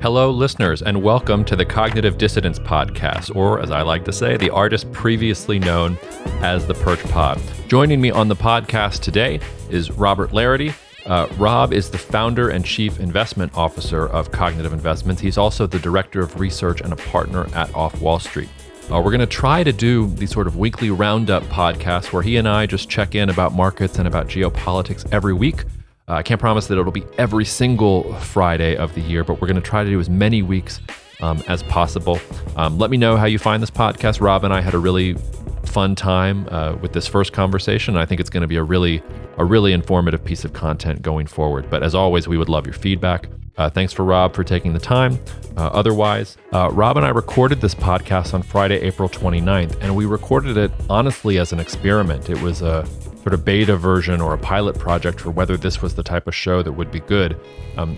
Hello, listeners, and welcome to the Cognitive Dissidence Podcast, or as I like to say, the artist previously known as the Perch Pod. Joining me on the podcast today is Robert Larity. Rob is the founder and chief investment officer of Cognitive Investments. He's also the director of research and a partner at Off Wall Street. We're going to try to do these sort of weekly roundup podcasts where he and I just check in about markets and about geopolitics every week. I can't promise that it'll be every single Friday of the year, but we're going to try to do as many weeks as possible. Let me know how you find this podcast. Rob and I had a really fun time with this first conversation. I think it's going to be a really informative piece of content going forward. But as always, we would love your feedback. Thanks for Rob for taking the time. Otherwise, Rob and I recorded this podcast on Friday, April 29th, and we recorded it honestly as an experiment. It was a sort of beta version or a pilot project for whether this was the type of show that would be good.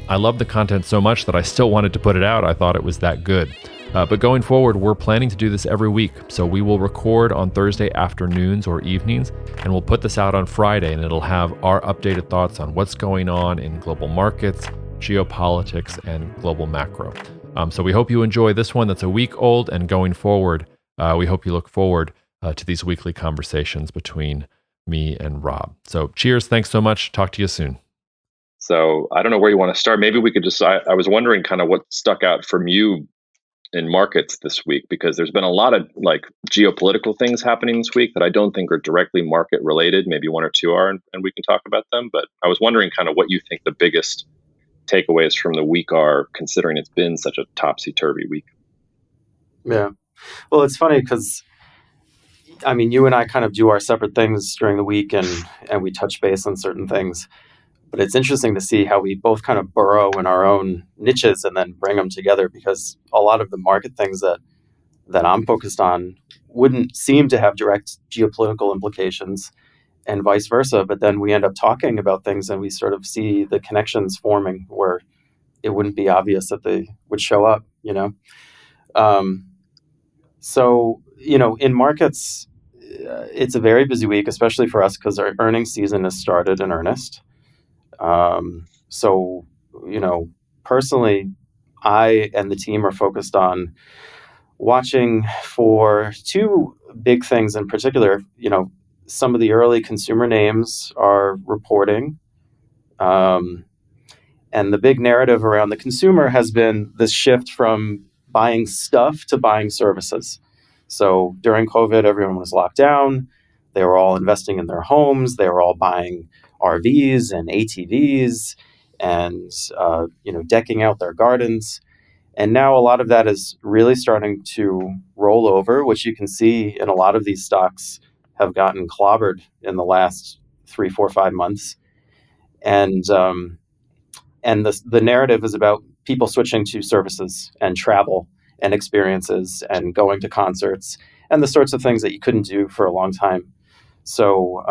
I love the content so much that I still wanted to put it out. I thought it was that good. But going forward, we're planning to do this every week. So we will record on Thursday afternoons or evenings, and we'll put this out on Friday, and it'll have our updated thoughts on what's going on in global markets, geopolitics, and global macro. So we hope you enjoy this one that's a week old, and going forward, we hope you look forward to these weekly conversations between me and Rob. So cheers. Thanks so much. Talk to you soon. So I don't know where you want to start. Maybe we could just, I was wondering kind of what stuck out from you in markets this week, because there's been a lot of like geopolitical things happening this week that I don't think are directly market related. Maybe one or two are, and we can talk about them. But I was wondering kind of what you think the biggest takeaways from the week are, considering it's been such a topsy-turvy week. Yeah. Well, it's funny because I mean, you and I kind of do our separate things during the week and we touch base on certain things. But it's interesting to see how we both kind of burrow in our own niches and then bring them together, because a lot of the market things that I'm focused on wouldn't seem to have direct geopolitical implications and vice versa. But then we end up talking about things and we sort of see the connections forming where it wouldn't be obvious that they would show up, you know? So, you know, in markets, it's a very busy week, especially for us because our earnings season has started in earnest. So, you know, personally, I and the team are focused on watching for two big things in particular. You know, some of the early consumer names are reporting. And the big narrative around the consumer has been this shift from buying stuff to buying services. So during COVID, everyone was locked down. They were all investing in their homes. They were all buying RVs and ATVs and, decking out their gardens. And now a lot of that is really starting to roll over, which you can see in a lot of these stocks have gotten clobbered in the last 3, 4, 5 months. And the narrative is about people switching to services and travel and experiences and going to concerts and the sorts of things that you couldn't do for a long time. So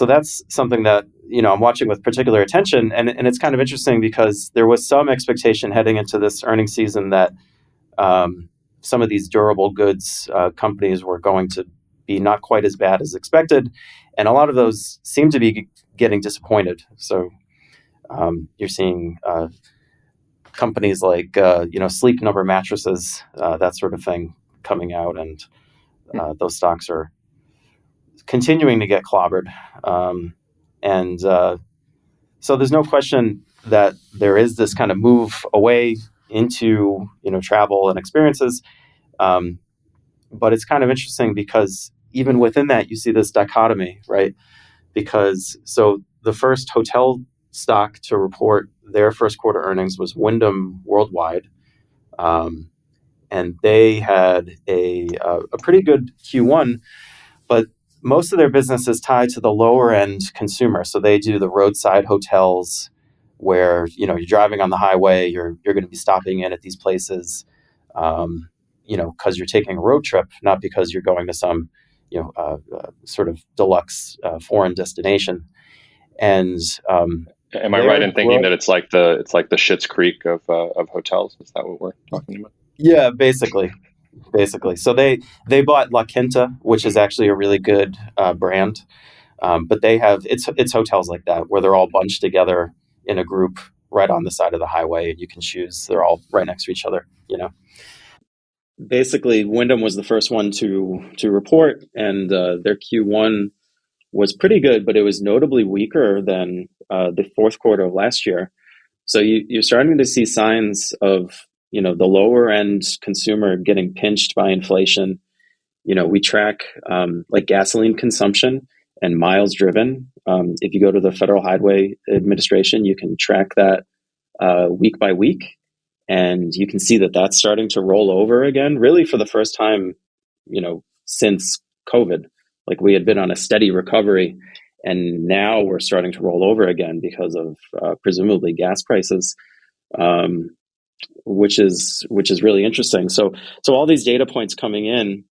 that's something that, you know, I'm watching with particular attention. And it's kind of interesting because there was some expectation heading into this earnings season that some of these durable goods companies were going to be not quite as bad as expected. And a lot of those seem to be getting disappointed. So you're seeing companies like, Sleep Number mattresses, that sort of thing coming out. And those stocks are continuing to get clobbered. So there's no question that there is this kind of move away into, travel and experiences. But it's kind of interesting because even within that, you see this dichotomy, right? Because so the first hotel stock to report their first quarter earnings was Wyndham Worldwide. And they had a pretty good Q1, but most of their business is tied to the lower end consumer. So they do the roadside hotels where, you're driving on the highway, you're going to be stopping in at these places, because you're taking a road trip, not because you're going to some, sort of deluxe foreign destination. And am I right in thinking that it's like the Schitt's Creek of hotels? Is that what we're talking about? Yeah, basically. So they bought La Quinta, which is actually a really good brand. But they have it's hotels like that where they're all bunched together in a group right on the side of the highway. You can choose; they're all right next to each other. Basically, Wyndham was the first one to report, and their Q1 was pretty good, but it was notably weaker than the fourth quarter of last year. So you're starting to see signs of the lower end consumer getting pinched by inflation. We track like gasoline consumption and miles driven. If you go to the Federal Highway Administration, you can track that week by week, and you can see that that's starting to roll over again, really for the first time, since COVID. Like, we had been on a steady recovery, and now we're starting to roll over again because of presumably gas prices, which is really interesting. So all these data points coming in,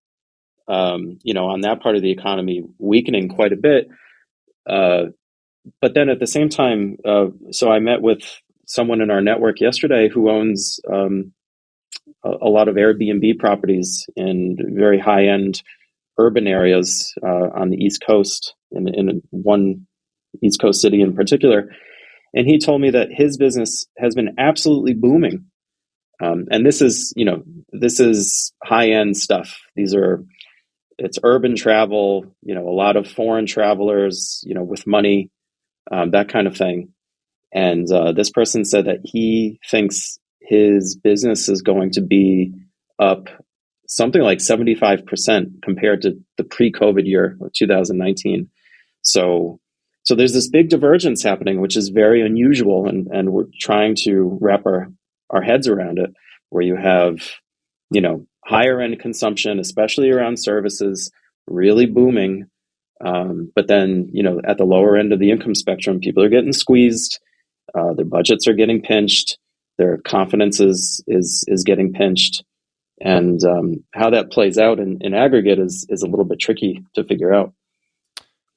on that part of the economy weakening quite a bit. But then at the same time, so I met with someone in our network yesterday who owns a lot of Airbnb properties in very high-end urban areas on the East Coast, in one East Coast city in particular. And he told me that his business has been absolutely booming. And this is high-end stuff. It's urban travel, a lot of foreign travelers, with money, that kind of thing. And this person said that he thinks his business is going to be up something like 75% compared to the pre-COVID year of 2019. So there's this big divergence happening, which is very unusual, and we're trying to wrap our heads around it, where you have, higher end consumption, especially around services, really booming. But then, at the lower end of the income spectrum, people are getting squeezed. Their budgets are getting pinched. Their confidence is getting pinched. And how that plays out in aggregate is a little bit tricky to figure out.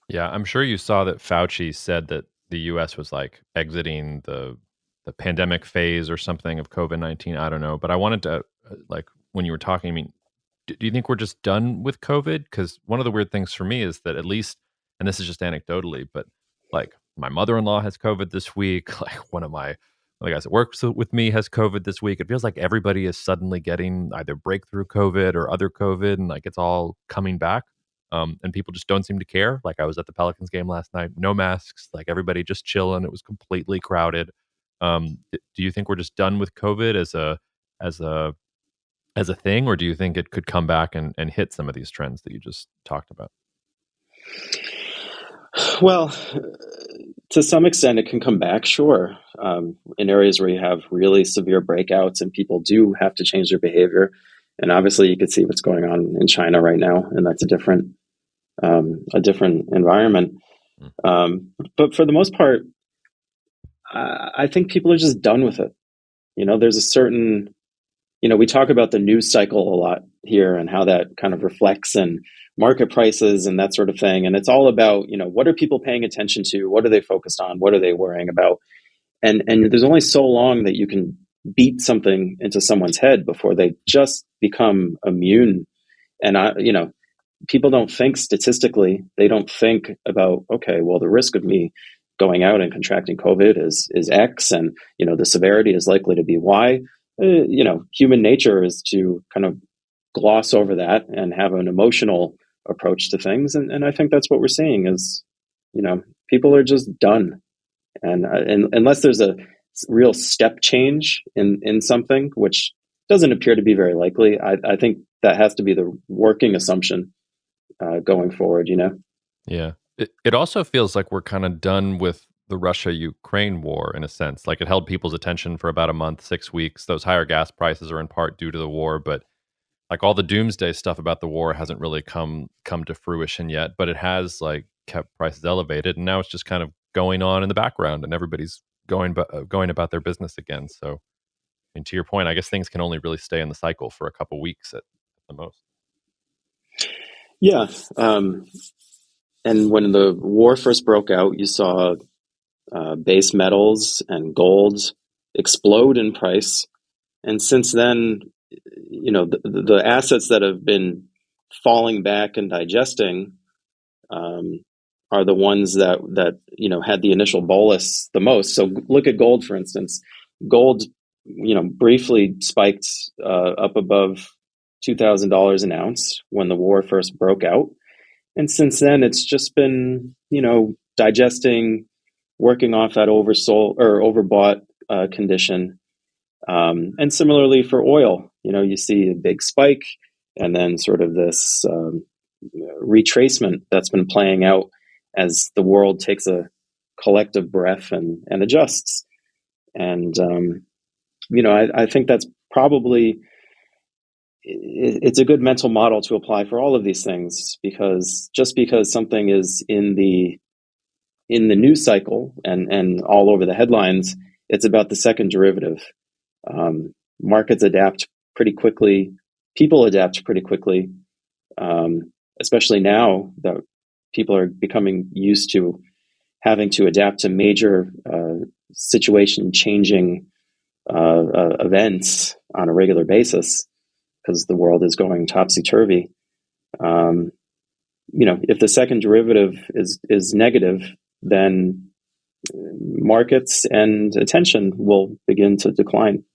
Yeah, I'm sure you saw that Fauci said that the U.S. was like exiting the pandemic phase or something of COVID-19. I don't know, but I wanted to when you were talking, I mean, do you think we're just done with COVID? Because one of the weird things for me is that, at least, and this is just anecdotally, but like my mother-in-law has COVID this week. Like one of the guys that works with me has COVID this week. It feels like everybody is suddenly getting either breakthrough COVID or other COVID, and like it's all coming back. And people just don't seem to care. Like, I was at the Pelicans game last night, no masks, like everybody just chilling. It was completely crowded. Do you think we're just done with COVID as a thing, or do you think it could come back and hit some of these trends that you just talked about? Well, to some extent, it can come back, sure. In areas where you have really severe breakouts and people do have to change their behavior. And obviously, you could see what's going on in China right now, and that's a different environment. But for the most part, I think people are just done with it. There's a certain, we talk about the news cycle a lot here and how that kind of reflects in market prices and that sort of thing. And it's all about, what are people paying attention to? What are they focused on? What are they worrying about? And there's only so long that you can beat something into someone's head before they just become immune. And people don't think statistically. They don't think about, okay, well, the risk of me going out and contracting COVID is X, and the severity is likely to be Y. Human nature is to kind of gloss over that and have an emotional approach to things, and I think that's what we're seeing is, people are just done, and unless there's a real step change in something, which doesn't appear to be very likely, I think that has to be the working assumption going forward. Yeah. It also feels like we're kind of done with the Russia-Ukraine war, in a sense. Like, it held people's attention for about a month, 6 weeks. Those higher gas prices are in part due to the war, but like all the doomsday stuff about the war hasn't really come to fruition yet. But it has like kept prices elevated, and now it's just kind of going on in the background, and everybody's going about their business again. So, and to your point, I guess things can only really stay in the cycle for a couple weeks at the most. Yeah. And when the war first broke out, you saw base metals and gold explode in price. And since then, the assets that have been falling back and digesting are the ones that had the initial bolus the most. So look at gold, for instance. Gold, briefly spiked up above $2,000 an ounce when the war first broke out, and since then it's just been digesting, working off that oversold or overbought condition. And similarly for oil, you see a big spike and then sort of this retracement that's been playing out as the world takes a collective breath and adjusts. And, I think that's probably, it's a good mental model to apply for all of these things, because just because something is in the news cycle and all over the headlines, it's about the second derivative. Markets adapt pretty quickly. People adapt pretty quickly, especially now that people are becoming used to having to adapt to major situation-changing events on a regular basis, because the world is going topsy-turvy. If the second derivative is negative, then markets and attention will begin to decline,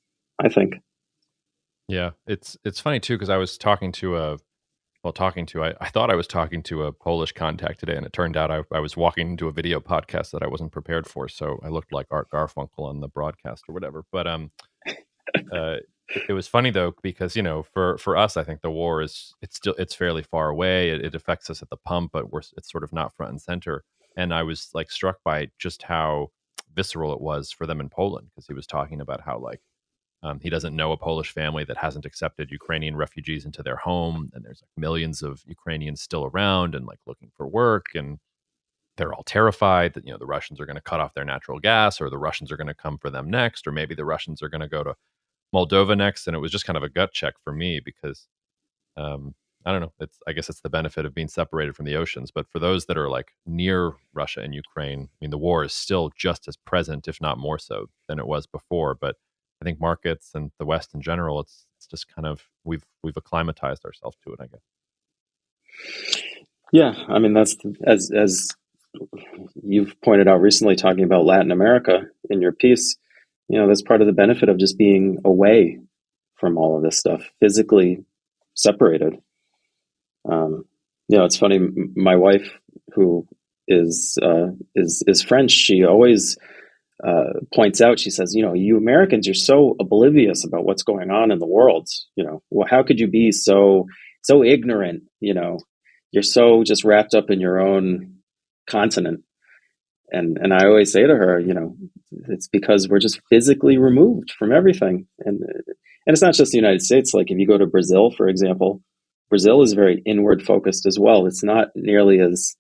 I think. Yeah, it's funny too, because I was talking to I thought I was talking to a Polish contact today, and it turned out I was walking into a video podcast that I wasn't prepared for, so I looked like Art Garfunkel on the broadcast or whatever. But it was funny though, because for us, I think the war it's fairly far away. It affects us at the pump, but it's sort of not front and center. And I was like struck by just how visceral it was for them in Poland, because he was talking about how he doesn't know a Polish family that hasn't accepted Ukrainian refugees into their home, and there's like millions of Ukrainians still around and like looking for work, and they're all terrified that the Russians are going to cut off their natural gas, or the Russians are going to come for them next, or maybe the Russians are going to go to Moldova next. And it was just kind of a gut check for me, because I don't know. I guess it's the benefit of being separated from the oceans. But for those that are like near Russia and Ukraine, I mean, the war is still just as present, if not more so, than it was before. But I think markets and the West in general, it's just kind of we've acclimatized ourselves to it, I guess. Yeah, I mean, that's as you've pointed out recently, talking about Latin America in your piece. That's part of the benefit of just being away from all of this stuff, physically separated. It's funny. My wife, who is French, she always points out. She says, "You Americans, you're so oblivious about what's going on in the world. How could you be so ignorant? You're so just wrapped up in your own continent." And I always say to her, it's because we're just physically removed from everything. And it's not just the United States. Like if you go to Brazil, for example, Brazil is very inward focused as well. It's not nearly as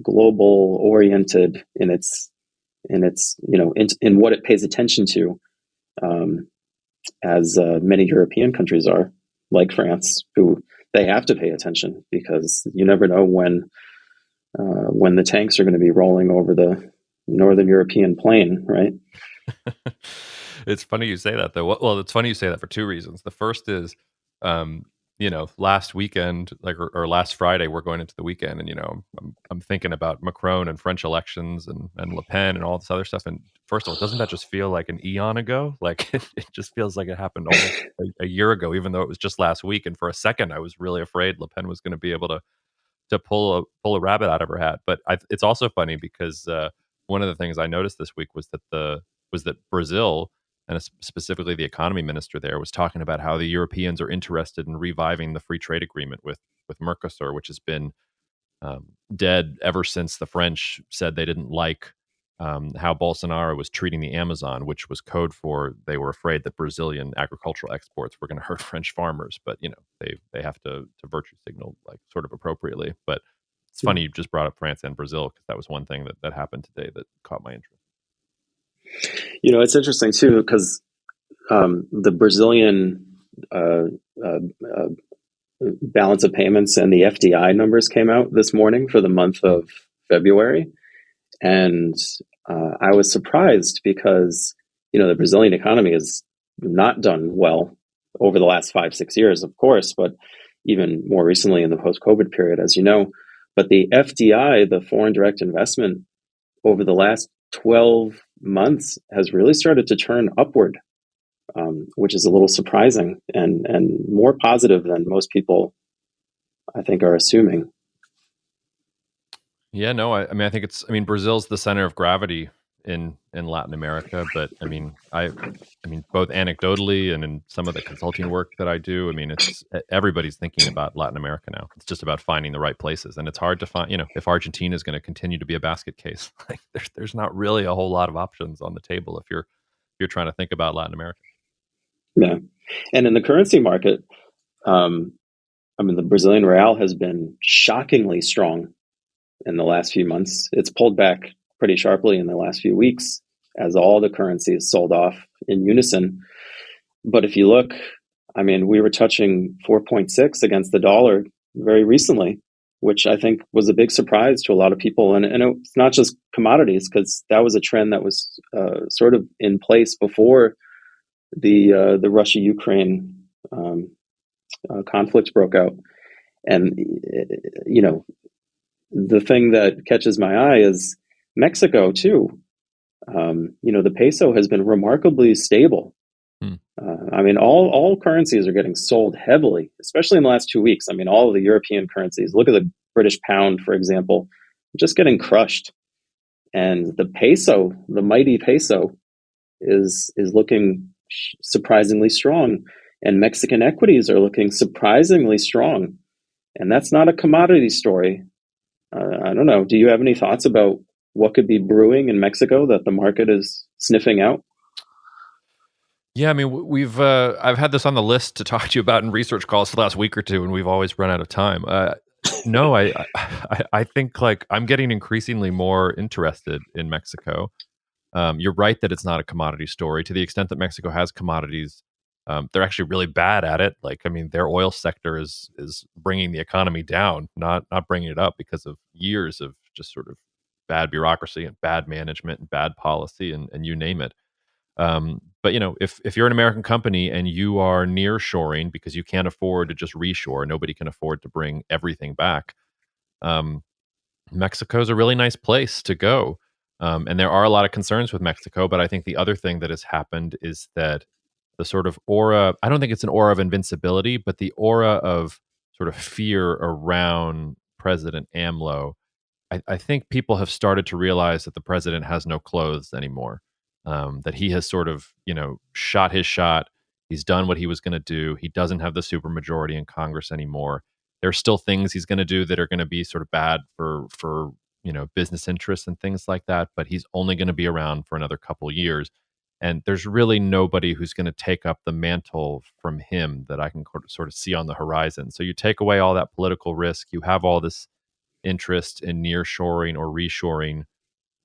global oriented in what it pays attention to as many European countries are, like France, who they have to pay attention, because you never know when the tanks are going to be rolling over the Northern European plain, right? It's funny you say that, though. Well, it's funny you say that for two reasons. The first is, last weekend, or last Friday, we're going into the weekend, and I'm thinking about Macron and French elections and Le Pen and all this other stuff. And first of all, doesn't that just feel like an eon ago? Like it just feels like it happened almost a year ago, even though it was just last week. And for a second, I was really afraid Le Pen was going to be able to pull a rabbit out of her hat. But it's also funny because one of the things I noticed this week was that Brazil, and specifically the economy minister there, was talking about how the Europeans are interested in reviving the free trade agreement with Mercosur, which has been dead ever since the French said they didn't like how Bolsonaro was treating the Amazon, which was code for they were afraid that Brazilian agricultural exports were going to hurt French farmers. But they have to virtue signal like sort of appropriately. But it's funny you just brought up France and Brazil, because that was one thing that happened today that caught my interest. It's interesting too, because the Brazilian balance of payments and the FDI numbers came out this morning for the month of February. And I was surprised because, the Brazilian economy has not done well over the last 5-6 years, of course, but even more recently in the post-COVID period, as you know. But the FDI, the foreign direct investment, over the last 12 months has really started to turn upward, which is a little surprising and more positive than most people, I think, are assuming. Yeah, no, I mean, I think Brazil's the center of gravity in Latin America, but I mean, both anecdotally and in some of the consulting work that I do, I mean, it's everybody's thinking about Latin America now. It's just about finding the right places, and it's hard to find. If Argentina is going to continue to be a basket case, like there's not really a whole lot of options on the table if you're trying to think about Latin America. Yeah, and in the currency market, the Brazilian real has been shockingly strong in the last few months. It's pulled back pretty sharply in the last few weeks as all the currencies sold off in unison. But if you look, we were touching 4.6 against the dollar very recently, which I think was a big surprise to a lot of people. And it's not just commodities, because that was a trend that was sort of in place before the Russia-Ukraine conflict broke out. And, the thing that catches my eye is Mexico too. The peso has been remarkably stable. All currencies are getting sold heavily, especially in the last 2 weeks. All of the European currencies, look at the British pound, for example, just getting crushed. And the peso, the mighty peso, is looking surprisingly strong. And Mexican equities are looking surprisingly strong. And that's not a commodity story. I don't know. Do you have any thoughts about what could be brewing in Mexico that the market is sniffing out? Yeah, we've I've had this on the list to talk to you about in research calls for the last week or two, and we've always run out of time. No, I think I'm getting increasingly more interested in Mexico. You're right that it's not a commodity story. To the extent that Mexico has commodities, they're actually really bad at it. Their oil sector is bringing the economy down, not bringing it up, because of years of just sort of bad bureaucracy and bad management and bad policy and you name it. But if you're an American company and you are nearshoring because you can't afford to just reshore, nobody can afford to bring everything back. Mexico's a really nice place to go. And there are a lot of concerns with Mexico, but I think the other thing that has happened is that the sort of aura, I don't think it's an aura of invincibility, but the aura of sort of fear around President AMLO, I think people have started to realize that the president has no clothes anymore, that he has sort of, shot his shot. He's done what he was going to do. He doesn't have the supermajority in Congress anymore. There's still things he's going to do that are going to be sort of bad for business interests and things like that, but he's only going to be around for another couple years. And there's really nobody who's going to take up the mantle from him that I can sort of see on the horizon. So you take away all that political risk, you have all this interest in nearshoring or reshoring.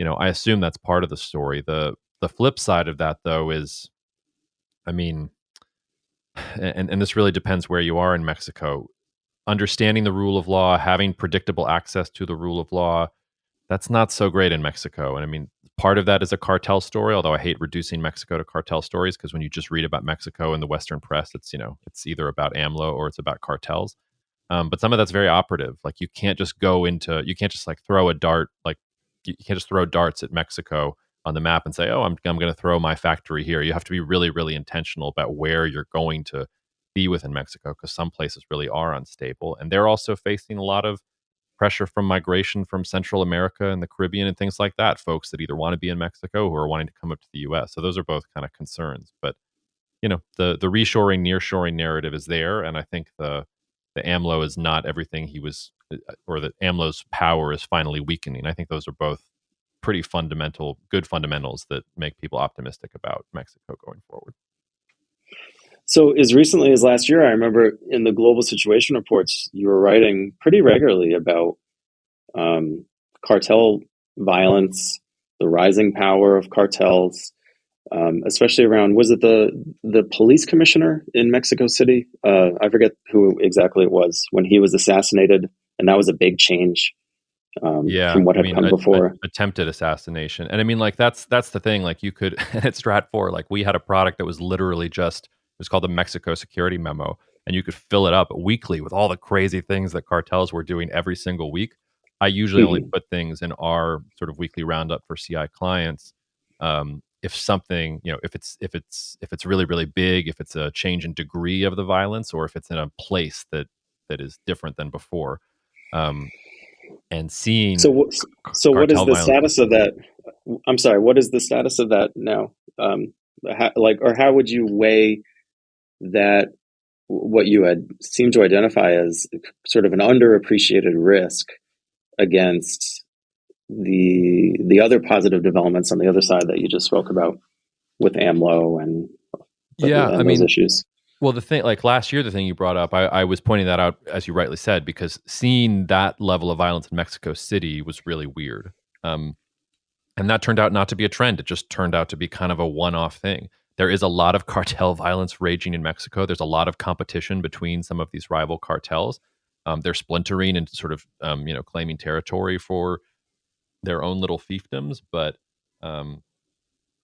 I assume that's part of the story. The flip side of that, though, is, and this really depends where you are in Mexico. Understanding the rule of law, having predictable access to the rule of law, that's not so great in Mexico. And part of that is a cartel story, although I hate reducing Mexico to cartel stories, because when you just read about Mexico in the Western press, it's either about AMLO or it's about cartels. But some of that's very operative. You can't just throw a dart, you can't just throw darts at Mexico on the map and say, oh, I'm going to throw my factory here. You have to be really, really intentional about where you're going to be within Mexico, because some places really are unstable. And they're also facing a lot of pressure from migration from Central America and the Caribbean and things like that, folks that either want to be in Mexico or are wanting to come up to the US. So those are both kind of concerns. But, the reshoring, nearshoring narrative is there. And I think the AMLO is not everything he was, or that AMLO's power is finally weakening. I think those are both pretty good fundamentals that make people optimistic about Mexico going forward. So as recently as last year, I remember in the Global Situation Reports, you were writing pretty regularly about cartel violence, the rising power of cartels, especially around, was it the police commissioner in Mexico City? I forget who exactly it was, when he was assassinated, and that was a big change from what had come before. Attempted assassination. And that's the thing. You could, at Stratfor, we had a product that was literally just, it was called the Mexico Security Memo, and you could fill it up weekly with all the crazy things that cartels were doing every single week. I usually only put things in our sort of weekly roundup for CI clients. If something, if it's really really big, if it's a change in degree of the violence, or if it's in a place that is different than before, and So, seeing what is cartel the violence. status of that? I'm sorry. What is the status of that now? How would you weigh that? What you had seemed to identify as sort of an underappreciated risk against the other positive developments on the other side that you just spoke about with AMLO and those issues. Well, the thing, like last year, the thing you brought up, I was pointing that out, as you rightly said, because seeing that level of violence in Mexico City was really weird. And that turned out not to be a trend. It just turned out to be kind of a one-off thing. There is a lot of cartel violence raging in Mexico. There's a lot of competition between some of these rival cartels. They're splintering and sort of, claiming territory for their own little fiefdoms. But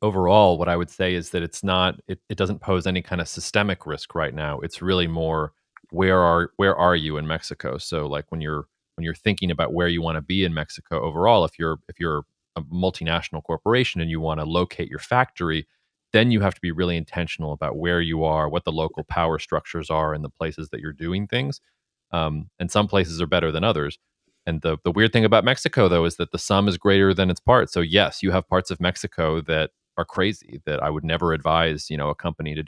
overall, what I would say is that it doesn't pose any kind of systemic risk right now. It's really more, where are you in Mexico? So like when you're thinking about where you want to be in Mexico overall, if you're a multinational corporation and you want to locate your factory, then you have to be really intentional about where you are, what the local power structures are in the places that you're doing things. And some places are better than others. And the weird thing about Mexico, though, is that the sum is greater than its parts. So yes, you have parts of Mexico that are crazy, that I would never advise, a company to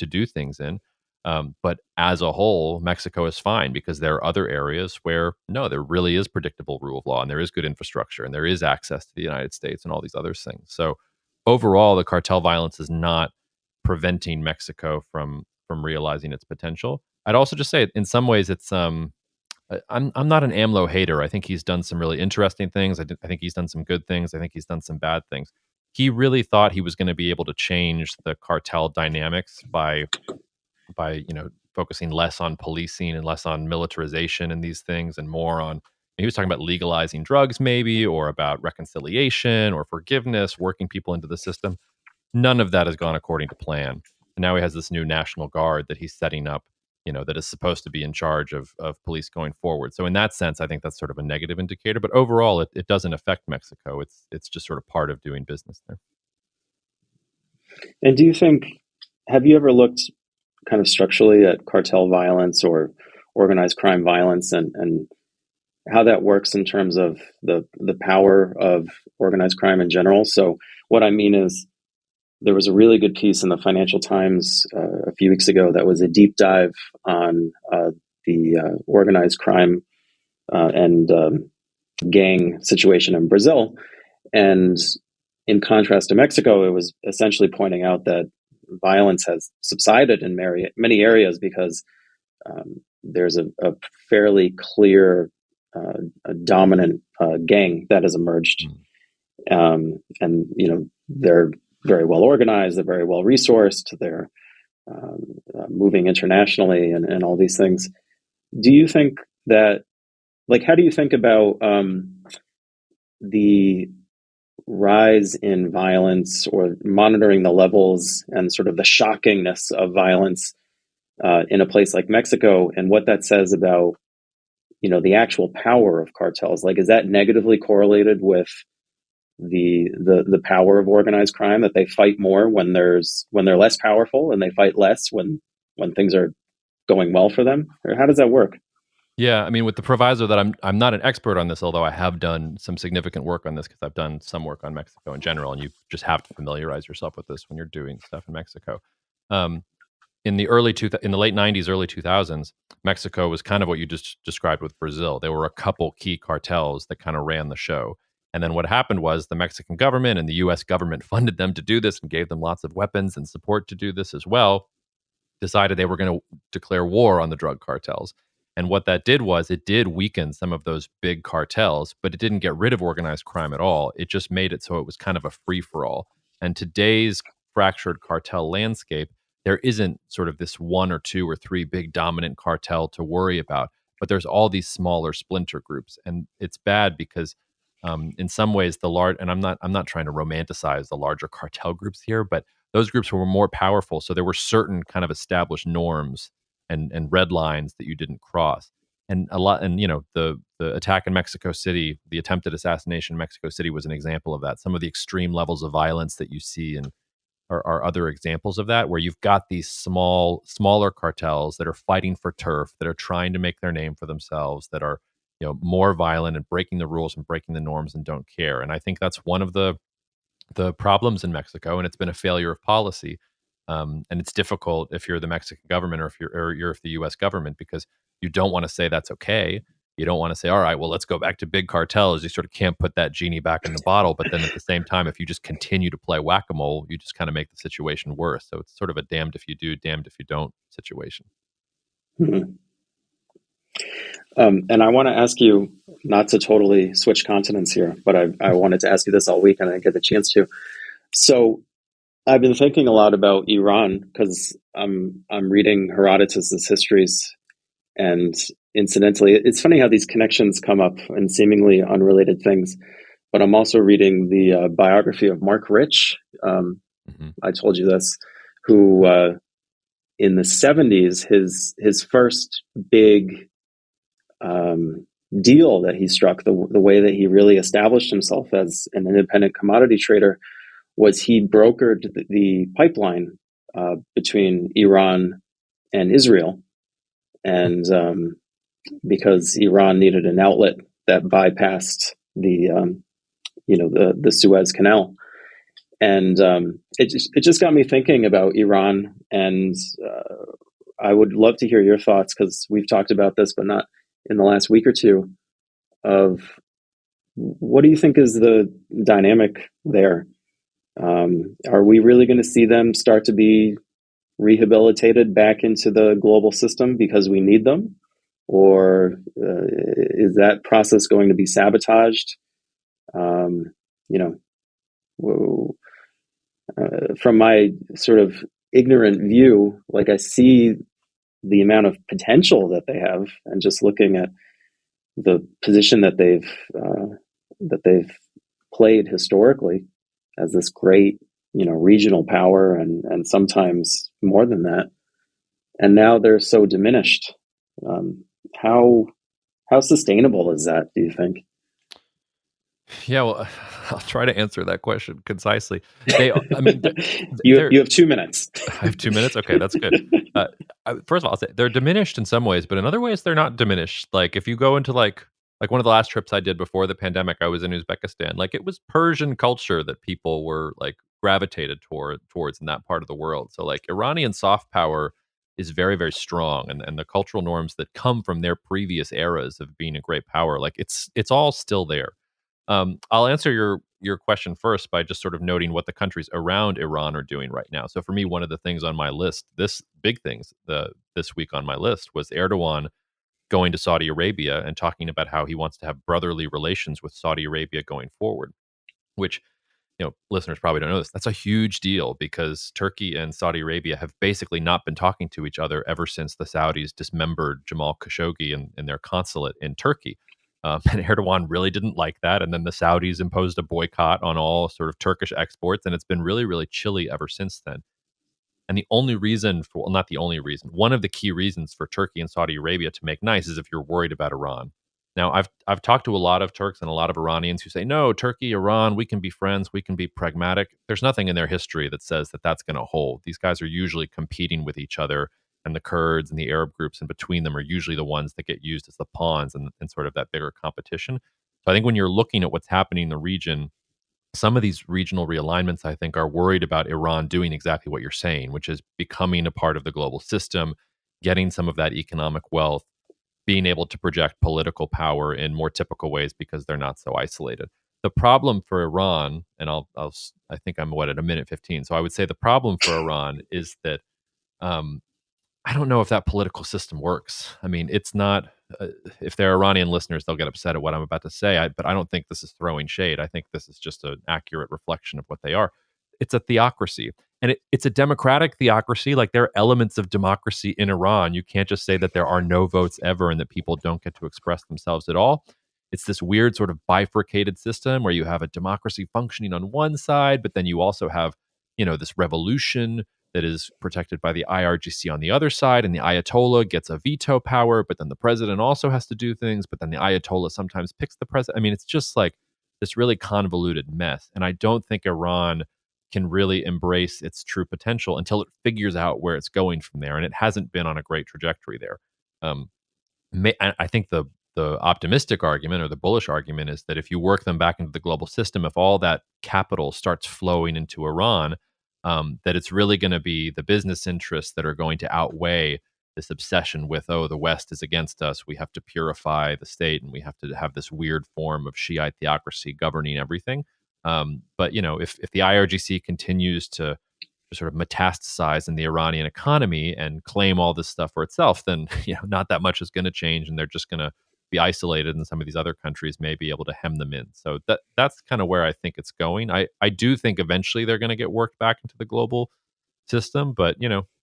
do things in. But as a whole, Mexico is fine, because there are other areas where no, there really is predictable rule of law, and there is good infrastructure, and there is access to the United States and all these other things. So overall, the cartel violence is not preventing Mexico from realizing its potential. I'd also just say, in some ways, it's I'm not an AMLO hater. I think he's done some really interesting things. I think he's done some good things. I think he's done some bad things. He really thought he was going to be able to change the cartel dynamics by focusing less on policing and less on militarization and these things, and more on, he was talking about legalizing drugs maybe, or about reconciliation or forgiveness, working people into the system. None of that has gone according to plan. And now he has this new National Guard that he's setting up, that is supposed to be in charge of police going forward. So in that sense, I think that's sort of a negative indicator. But overall, it doesn't affect Mexico. It's just sort of part of doing business there. And have you ever looked kind of structurally at cartel violence or organized crime violence, and how that works in terms of the power of organized crime in general? So what I mean is, there was a really good piece in the Financial Times a few weeks ago that was a deep dive on the organized crime and gang situation in Brazil. And in contrast to Mexico, it was essentially pointing out that violence has subsided in many areas, because there's a fairly clear dominant gang that has emerged. And they're very well organized, they're very well resourced, they're moving internationally, and all these things. Do you think that, how do you think about the rise in violence, or monitoring the levels and sort of the shockingness of violence in a place like Mexico, and what that says about, the actual power of cartels? Is that negatively correlated with the power of organized crime, that they fight more when they're less powerful, and they fight less when things are going well for them? Or how does that work? Yeah, I mean, with the proviso that I'm not an expert on this, although I have done some significant work on this, because I've done some work on Mexico in general, and you just have to familiarize yourself with this when you're doing stuff in Mexico. In the late 90s, early 2000s, Mexico was kind of what you just described with Brazil. There were a couple key cartels that kind of ran the show. And then what happened was, the Mexican government and the U.S. government funded them to do this and gave them lots of weapons and support to do this as well, decided they were going to declare war on the drug cartels. And what that did was, it did weaken some of those big cartels, but it didn't get rid of organized crime at all. It just made it so it was kind of a free-for-all. And today's fractured cartel landscape, there isn't sort of this one or two or three big dominant cartel to worry about, but there's all these smaller splinter groups. And it's bad because in some ways, and I'm not trying to romanticize the larger cartel groups here, but those groups were more powerful. So there were certain kind of established norms and red lines that you didn't cross. and a lot, and the attack in Mexico City, the attempted assassination in Mexico City was an example of that. Some of the extreme levels of violence that you see and are other examples of that, where you've got these smaller cartels that are fighting for turf, that are trying to make their name for themselves, that are more violent and breaking the rules and breaking the norms and don't care. And I think that's one of the problems in Mexico, and it's been a failure of policy. And it's difficult if you're the Mexican government or if the U.S. government, because you don't want to say that's okay. You don't want to say, all right, well, let's go back to big cartels. You sort of can't put that genie back in the bottle. But then at the same time, if you just continue to play whack-a-mole, you just kind of make the situation worse. So it's sort of a damned if you do, damned if you don't situation. Mm-hmm. And I want to ask you, not to totally switch continents here, but I wanted to ask you this all week and I didn't get the chance to. So I've been thinking a lot about Iran because I'm reading Herodotus's histories, and incidentally, it's funny how these connections come up in seemingly unrelated things. But I'm also reading the biography of Mark Rich. I told you this, who in the 70s, his first big deal that he struck, the way that he really established himself as an independent commodity trader, was he brokered the pipeline between Iran and Israel. And because Iran needed an outlet that bypassed the Suez Canal. And it just got me thinking about Iran. And I would love to hear your thoughts, because we've talked about this, but not in the last week or two, of what do you think is the dynamic there? Are we really going to see them start to be rehabilitated back into the global system because we need them? Or is that process going to be sabotaged? From my sort of ignorant view, like, I see the amount of potential that they have, and just looking at the position that they've played historically as this great, regional power, and sometimes more than that. And now they're so diminished. How sustainable is that, do you think? Yeah, well, I'll try to answer that question concisely. You have 2 minutes. I have 2 minutes? Okay, that's good. First of all, I'll say they're diminished in some ways, but in other ways, they're not diminished. Like, if you go into like one of the last trips I did before the pandemic, I was in Uzbekistan. Like, it was Persian culture that people were like gravitated towards in that part of the world. So like Iranian soft power is very, very strong, and the cultural norms that come from their previous eras of being a great power, like it's all still there. I'll answer your question first by just sort of noting what the countries around Iran are doing right now. So for me, one of the things on my list, this week on my list, was Erdogan going to Saudi Arabia and talking about how he wants to have brotherly relations with Saudi Arabia going forward, which, listeners probably don't know this. That's a huge deal, because Turkey and Saudi Arabia have basically not been talking to each other ever since the Saudis dismembered Jamal Khashoggi in their consulate in Turkey. And Erdogan really didn't like that. And then the Saudis imposed a boycott on all sort of Turkish exports. And it's been really, really chilly ever since then. And the only reason not the only reason, one of the key reasons for Turkey and Saudi Arabia to make nice is if you're worried about Iran. Now, I've talked to a lot of Turks and a lot of Iranians who say, no, Turkey, Iran, we can be friends, we can be pragmatic. There's nothing in their history that says that that's going to hold. These guys are usually competing with each other, and the Kurds and the Arab groups in between them are usually the ones that get used as the pawns in sort of that bigger competition. So I think when you're looking at what's happening in the region, some of these regional realignments, I think, are worried about Iran doing exactly what you're saying, which is becoming a part of the global system, getting some of that economic wealth, being able to project political power in more typical ways because they're not so isolated. The problem for Iran, and I think I'm at a minute 15. So I would say the problem for Iran is that I don't know if that political system works. I mean, it's not, if they're Iranian listeners, they'll get upset at what I'm about to say, but I don't think this is throwing shade. I think this is just an accurate reflection of what they are. It's a theocracy, and it's a democratic theocracy. Like, there are elements of democracy in Iran. You can't just say that there are no votes ever and that people don't get to express themselves at all. It's this weird sort of bifurcated system where you have a democracy functioning on one side, but then you also have, this revolution that is protected by the IRGC on the other side, and the Ayatollah gets a veto power, but then the president also has to do things, but then the Ayatollah sometimes picks the president. I mean, it's just like this really convoluted mess. And I don't think Iran can really embrace its true potential until it figures out where it's going from there. And it hasn't been on a great trajectory there. Um, I think the optimistic argument or the bullish argument is that if you work them back into the global system, if all that capital starts flowing into Iran, that it's really going to be the business interests that are going to outweigh this obsession with, oh, the West is against us. We have to purify the state and we have to have this weird form of Shiite theocracy governing everything. But, if the IRGC continues to sort of metastasize in the Iranian economy and claim all this stuff for itself, then not that much is going to change, and they're just going to be isolated, and some of these other countries may be able to hem them in. So that's kind of where I think it's going. I do think eventually they're going to get worked back into the global system, but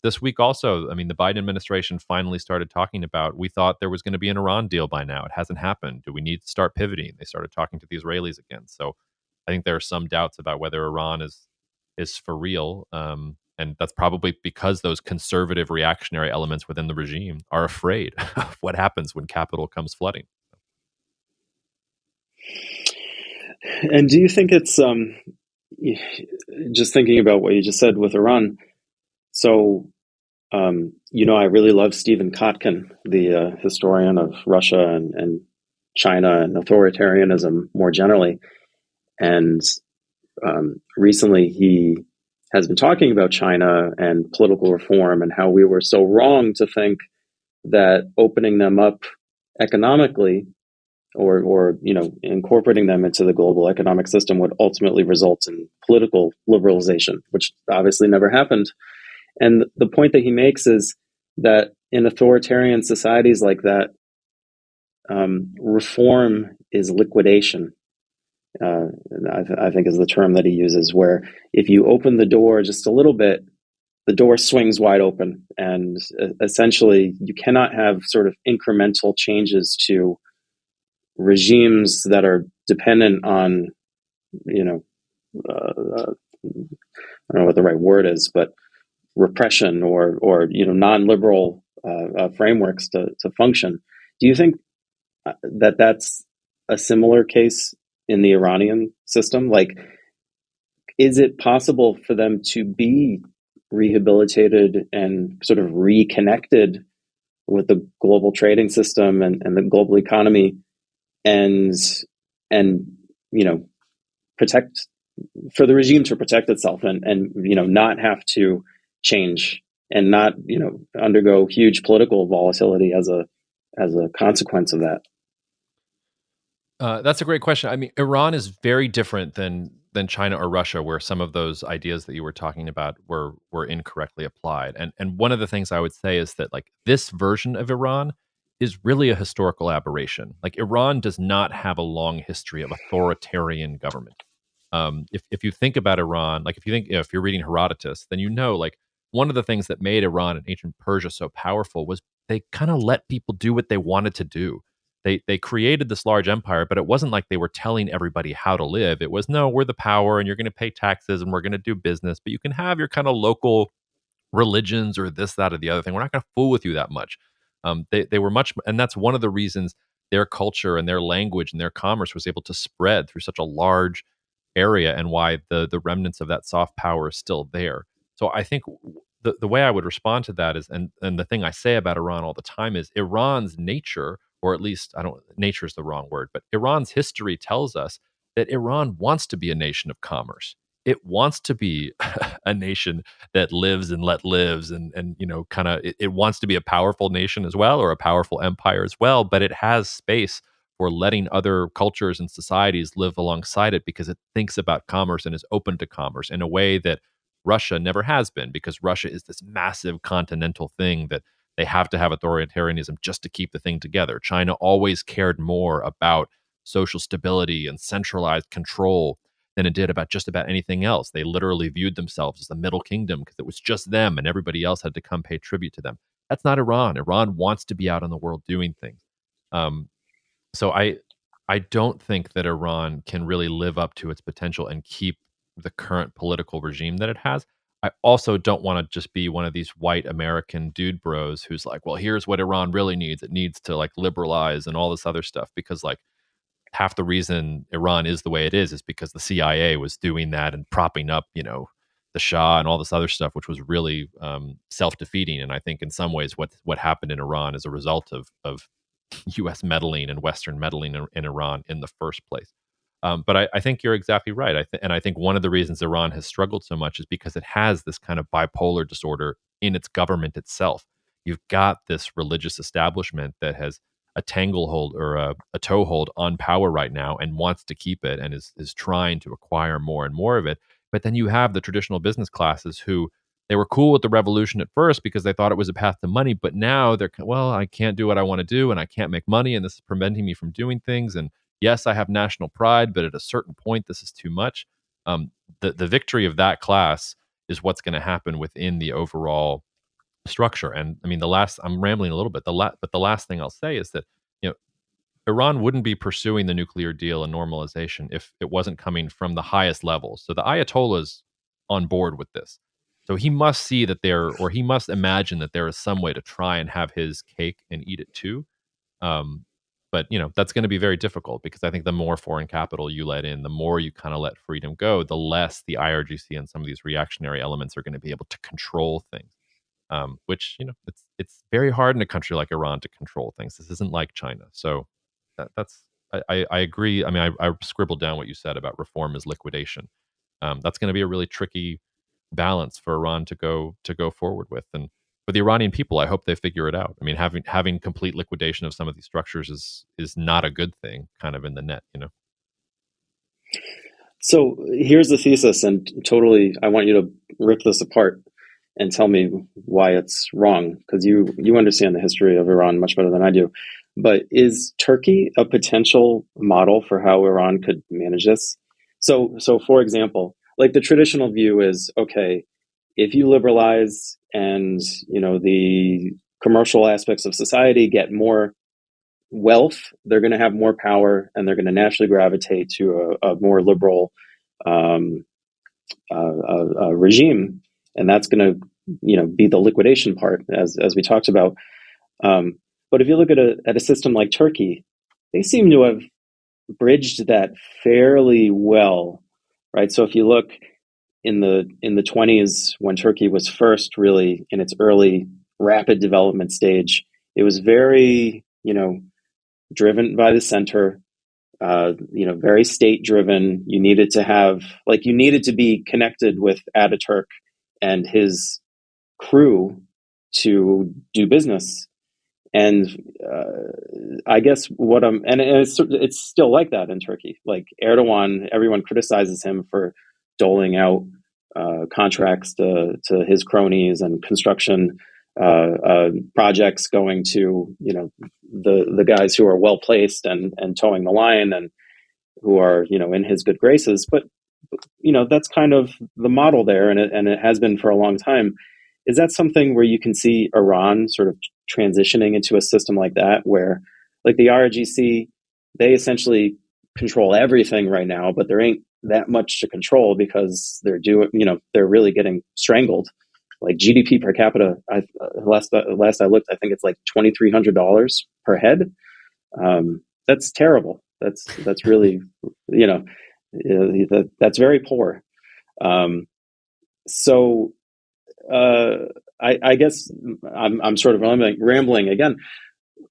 this week also, I mean, the Biden administration finally started talking about, we thought there was going to be an Iran deal by now. It hasn't happened. Do we need to start pivoting? They started talking to the Israelis again. So I think there are some doubts about whether Iran is for real. And that's probably because those conservative reactionary elements within the regime are afraid of what happens when capital comes flooding. And do you think it's, just thinking about what you just said with Iran, so, I really love Stephen Kotkin, the historian of Russia and China and authoritarianism more generally. And recently he has been talking about China and political reform and how we were so wrong to think that opening them up economically or incorporating them into the global economic system would ultimately result in political liberalization, which obviously never happened. And the point that he makes is that in authoritarian societies like that, reform is liquidation. I think is the term that he uses, where if you open the door just a little bit, the door swings wide open. And essentially, you cannot have sort of incremental changes to regimes that are dependent on, I don't know what the right word is, but repression or non-liberal frameworks to function. Do you think that that's a similar case in the Iranian system? Like, is it possible for them to be rehabilitated and sort of reconnected with the global trading system and the global economy and protect, for the regime to protect itself and not have to change and not undergo huge political volatility as a consequence of that? That's a great question. I mean, Iran is very different than China or Russia, where some of those ideas that you were talking about were incorrectly applied. And one of the things I would say is that, like, this version of Iran is really a historical aberration. Like, Iran does not have a long history of authoritarian government. If you think about Iran, like if you're reading Herodotus, then like one of the things that made Iran and ancient Persia so powerful was they kind of let people do what they wanted to do. They created this large empire, but it wasn't like they were telling everybody how to live. It was, no, we're the power and you're going to pay taxes and we're going to do business, but you can have your kind of local religions or this, that, or the other thing. We're not going to fool with you that much. They were much, and that's one of the reasons their culture and their language and their commerce was able to spread through such a large area, and why the remnants of that soft power is still there. So I think the way I would respond to that is, and the thing I say about Iran all the time is, Iran's nature, or at least, nature is the wrong word, but Iran's history tells us that Iran wants to be a nation of commerce. It wants to be a nation that lives and let lives, and kind of, it wants to be a powerful nation as well, or a powerful empire as well, but it has space for letting other cultures and societies live alongside it, because it thinks about commerce and is open to commerce in a way that Russia never has been, because Russia is this massive continental thing that they have to have authoritarianism just to keep the thing together. China always cared more about social stability and centralized control than it did about just about anything else. They literally viewed themselves as the middle kingdom because it was just them and everybody else had to come pay tribute to them. That's not Iran. Iran wants to be out in the world doing things. So I don't think that Iran can really live up to its potential and keep the current political regime that it has. I also don't want to just be one of these white American dude bros who's like, well, here's what Iran really needs. It needs to like liberalize and all this other stuff, because like half the reason Iran is the way it is because the CIA was doing that and propping up, the Shah and all this other stuff, which was really self-defeating. And I think in some ways what happened in Iran is a result of U.S. meddling and Western meddling in Iran in the first place. But I think you're exactly right. And I think one of the reasons Iran has struggled so much is because it has this kind of bipolar disorder in its government itself. You've got this religious establishment that has a tanglehold or a toehold on power right now and wants to keep it and is trying to acquire more and more of it. But then you have the traditional business classes who they were cool with the revolution at first because they thought it was a path to money, but now they're, well, I can't do what I want to do and I can't make money and this is preventing me from doing things. And yes, I have national pride, but at a certain point, this is too much. The victory of that class is what's going to happen within the overall structure. And I mean, I'm rambling a little bit, but the last thing I'll say is that, Iran wouldn't be pursuing the nuclear deal and normalization if it wasn't coming from the highest levels. So the Ayatollah's on board with this. So he must see that he must imagine that there is some way to try and have his cake and eat it too. But that's going to be very difficult because I think the more foreign capital you let in, the more you kind of let freedom go, the less the IRGC and some of these reactionary elements are going to be able to control things. Which it's very hard in a country like Iran to control things. This isn't like China, so that's I agree. I mean, I scribbled down what you said about reform is liquidation. That's going to be a really tricky balance for Iran to go forward with, and for the Iranian people, I hope they figure it out. I mean, having complete liquidation of some of these structures is not a good thing, kind of in the net, So here's the thesis, and totally, I want you to rip this apart and tell me why it's wrong, because you understand the history of Iran much better than I do. But is Turkey a potential model for how Iran could manage this? So for example, like the traditional view is, okay, if you liberalize and the commercial aspects of society get more wealth, they're going to have more power, and they're going to naturally gravitate to a more liberal regime, and that's going to be the liquidation part, as we talked about. But if you look at a system like Turkey, they seem to have bridged that fairly well, right? So if you look in the 20s, when Turkey was first really in its early rapid development stage, it was very driven by the center, very state driven. You needed to be connected with Ataturk and his crew to do business. And I guess it's still like that in Turkey. Like Erdogan, everyone criticizes him for doling out contracts to his cronies and construction projects going to the guys who are well placed and towing the line and who are in his good graces. But that's kind of the model there, and it has been for a long time. Is that something where you can see Iran sort of transitioning into a system like that, where like the IRGC, they essentially control everything right now, but there ain't that much to control because they're really getting strangled. Like GDP per capita, last I looked, I think it's like $2,300 per head. That's terrible. That's really, that's very poor. So I guess I'm sort of rambling again,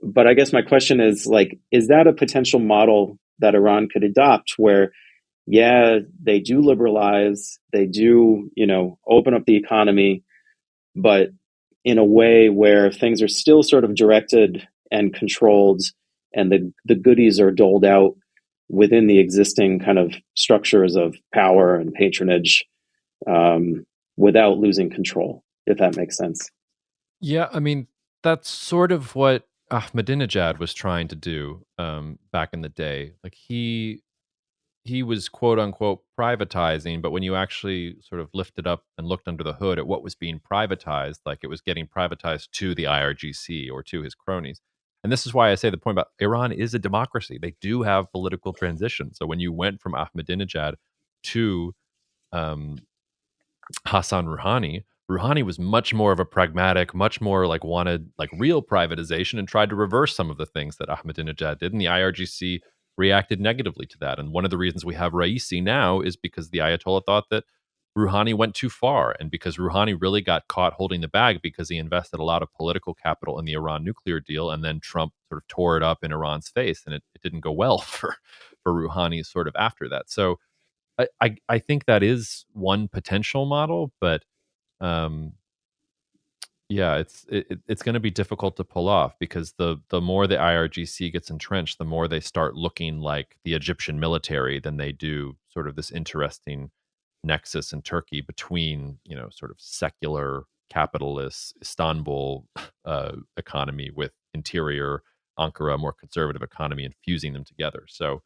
but I guess my question is is that a potential model that Iran could adopt where, yeah, they do liberalize, they do, open up the economy, but in a way where things are still sort of directed and controlled and the goodies are doled out within the existing kind of structures of power and patronage, without losing control, if that makes sense. Yeah, I mean, that's sort of what Ahmadinejad was trying to do back in the day. Like he was quote unquote privatizing, but when you actually sort of lifted up and looked under the hood at what was being privatized, like it was getting privatized to the IRGC or to his cronies. And this is why I say the point about Iran is a democracy. They do have political transition. So when you went from Ahmadinejad to Hassan Rouhani. Rouhani was much more of a pragmatic, much more like wanted like real privatization and tried to reverse some of the things that Ahmadinejad did. And the IRGC reacted negatively to that. And one of the reasons we have Raisi now is because the Ayatollah thought that Rouhani went too far. And because Rouhani really got caught holding the bag because he invested a lot of political capital in the Iran nuclear deal. And then Trump sort of tore it up in Iran's face. And it didn't go well for Rouhani sort of after that. So I think that is one potential model, but um, yeah, it's going to be difficult to pull off because the more the IRGC gets entrenched, the more they start looking like the Egyptian military than they do sort of this interesting nexus in Turkey between sort of secular capitalist Istanbul economy with interior Ankara more conservative economy and fusing them together. So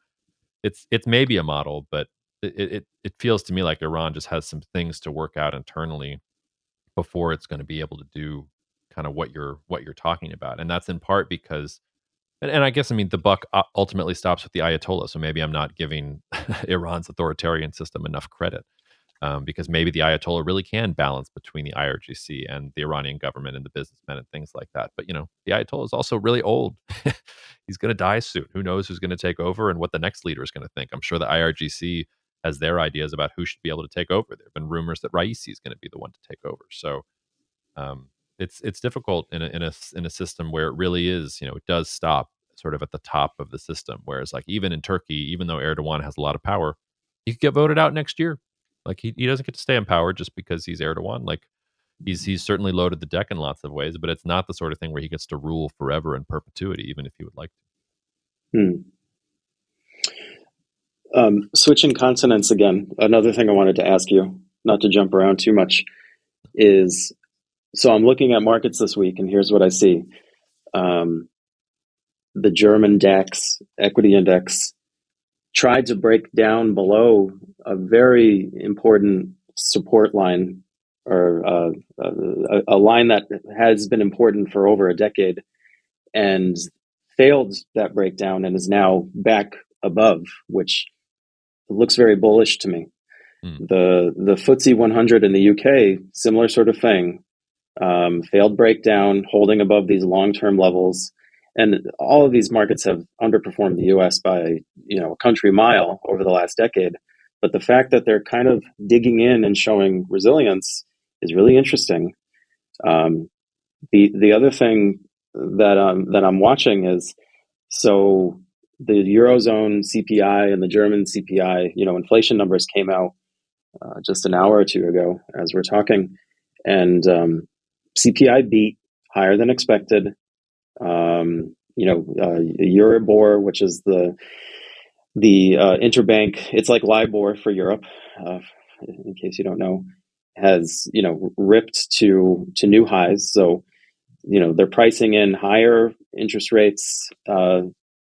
it's maybe a model, but it feels to me like Iran just has some things to work out internally before it's going to be able to do kind of what you're talking about. And that's in part because and I guess, I mean, the buck ultimately stops with the Ayatollah. So maybe I'm not giving Iran's authoritarian system enough credit, because maybe the Ayatollah really can balance between the IRGC and the Iranian government and the businessmen and things like that. But, the Ayatollah is also really old. He's going to die soon. Who knows who's going to take over and what the next leader is going to think? I'm sure the IRGC has their ideas about who should be able to take over. There have been rumors that Raisi is going to be the one to take over. So it's difficult in a system where it really is, it does stop sort of at the top of the system. Whereas like even in Turkey, even though Erdogan has a lot of power, he could get voted out next year. Like he doesn't get to stay in power just because he's Erdogan. Like he's certainly loaded the deck in lots of ways, but it's not the sort of thing where he gets to rule forever in perpetuity, even if he would like to. Switching continents again, another thing I wanted to ask you, not to jump around too much, is so I'm looking at markets this week, and here's what I see. The German DAX equity index tried to break down below a very important support line, or a line that has been important for over a decade, and failed that breakdown and is now back above, which looks very bullish to me. The FTSE 100 in the UK, similar sort of thing, failed breakdown, holding above these long-term levels. And all of these markets have underperformed the US by, a country mile over the last decade. But the fact that they're kind of digging in and showing resilience is really interesting. The other thing that I'm watching is, so the Eurozone CPI and the German CPI, inflation numbers came out just an hour or two ago as we're talking, and CPI beat higher than expected. Euribor, which is the interbank, it's like LIBOR for Europe, in case you don't know, has ripped to new highs. So they're pricing in higher interest rates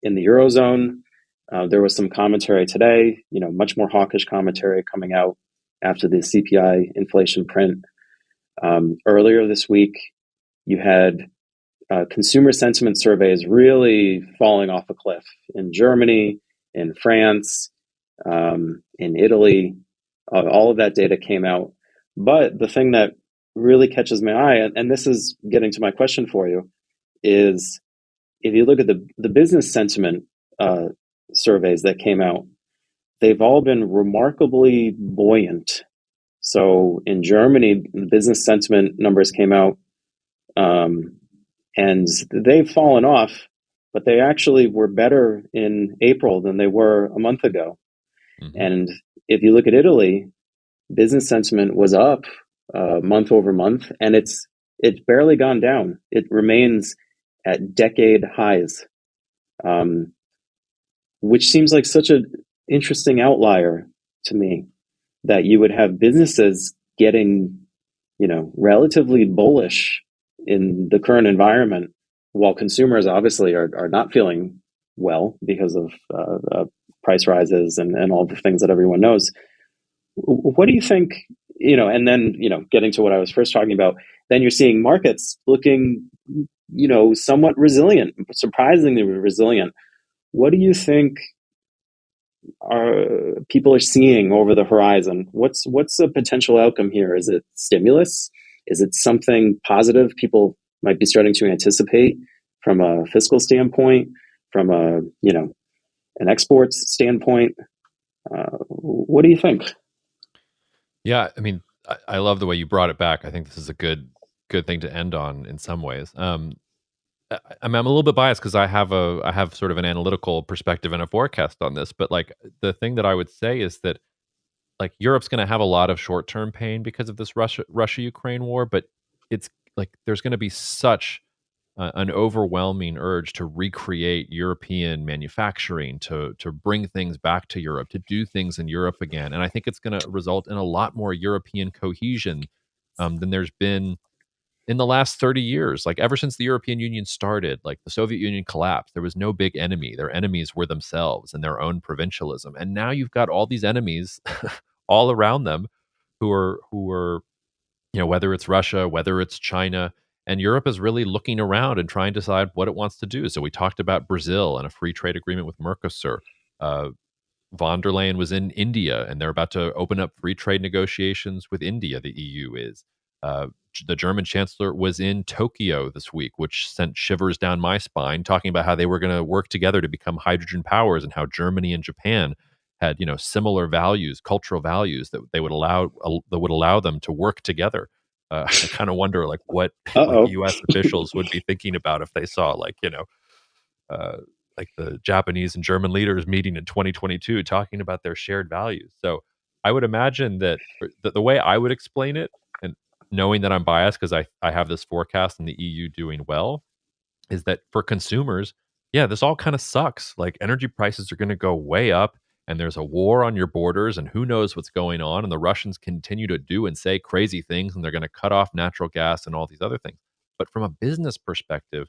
in the Eurozone. There was some commentary today, much more hawkish commentary coming out after the CPI inflation print. Earlier this week, you had consumer sentiment surveys really falling off a cliff in Germany, in France, in Italy. All of that data came out. But the thing that really catches my eye, and this is getting to my question for you, is if you look at the business sentiment surveys that came out, they've all been remarkably buoyant. So in Germany, the business sentiment numbers came out, and they've fallen off, but they actually were better in April than they were a month ago. Mm-hmm. And if you look at Italy, business sentiment was up month over month, and it's barely gone down. It remains at decade highs, which seems like such an interesting outlier to me, that you would have businesses getting, relatively bullish in the current environment, while consumers obviously are not feeling well because of price rises and all the things that everyone knows. What do you think, and then, getting to what I was first talking about, then you're seeing markets looking, somewhat resilient, surprisingly resilient. What do you think people are seeing over the horizon? What's a potential outcome here? Is it stimulus? Is it something positive people might be starting to anticipate from a fiscal standpoint, from a an exports standpoint? What do you think? Yeah, I mean, I love the way you brought it back. I think this is a good thing to end on in some ways. I'm a little bit biased because I have sort of an analytical perspective and a forecast on this, but like the thing that I would say is that like Europe's going to have a lot of short term pain because of this Russia Ukraine war, but it's like there's going to be such an overwhelming urge to recreate European manufacturing, to bring things back to Europe, to do things in Europe again, and I think it's going to result in a lot more European cohesion than there's been in the last 30 years. Like ever since the European Union started, like the Soviet Union collapsed, there was no big enemy. Their enemies were themselves and their own provincialism. And now you've got all these enemies all around them who are whether it's Russia, whether it's China, and Europe is really looking around and trying to decide what it wants to do. So we talked about Brazil and a free trade agreement with Mercosur. Uh, Von der Leyen was in India, and they're about to open up free trade negotiations with India. The EU is. The German chancellor was in Tokyo this week, which sent shivers down my spine, talking about how they were going to work together to become hydrogen powers, and how Germany and Japan had similar values, cultural values that would allow them to work together. I kind of wonder like what like Uh-oh. U.S. officials would be thinking about if they saw uh, like the Japanese and German leaders meeting in 2022 talking about their shared values. So I would imagine that the way I would explain it, and knowing that I'm biased because I have this forecast in the EU doing well, is that for consumers, yeah, this all kind of sucks. Like energy prices are going to go way up, and there's a war on your borders, and who knows what's going on. And the Russians continue to do and say crazy things, and they're going to cut off natural gas and all these other things. But from a business perspective,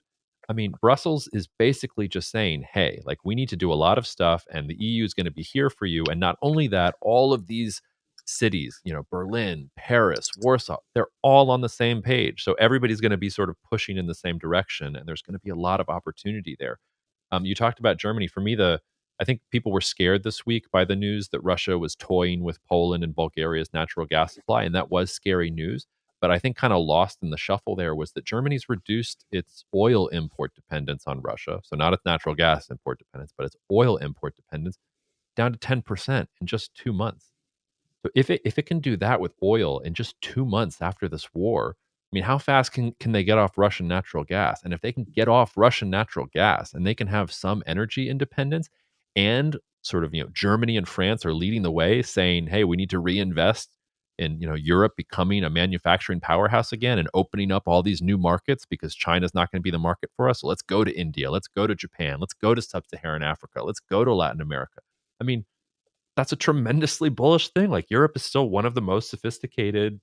I mean, Brussels is basically just saying, hey, like we need to do a lot of stuff, and the EU is going to be here for you. And not only that, all of these cities, Berlin, Paris, Warsaw, they're all on the same page. So everybody's going to be sort of pushing in the same direction, and there's going to be a lot of opportunity there. You talked about Germany. For me, I think people were scared this week by the news that Russia was toying with Poland and Bulgaria's natural gas supply, and that was scary news. But I think kind of lost in the shuffle there was that Germany's reduced its oil import dependence on Russia. So not its natural gas import dependence, but its oil import dependence down to 10% in just 2 months. So if it can do that with oil in just 2 months after this war, I mean, how fast can they get off Russian natural gas? And if they can get off Russian natural gas and they can have some energy independence, and sort of Germany and France are leading the way, saying, "Hey, we need to reinvest in Europe becoming a manufacturing powerhouse again and opening up all these new markets because China's not going to be the market for us. So let's go to India, let's go to Japan, let's go to Sub-Saharan Africa, let's go to Latin America." I mean, that's a tremendously bullish thing. Like Europe is still one of the most sophisticated,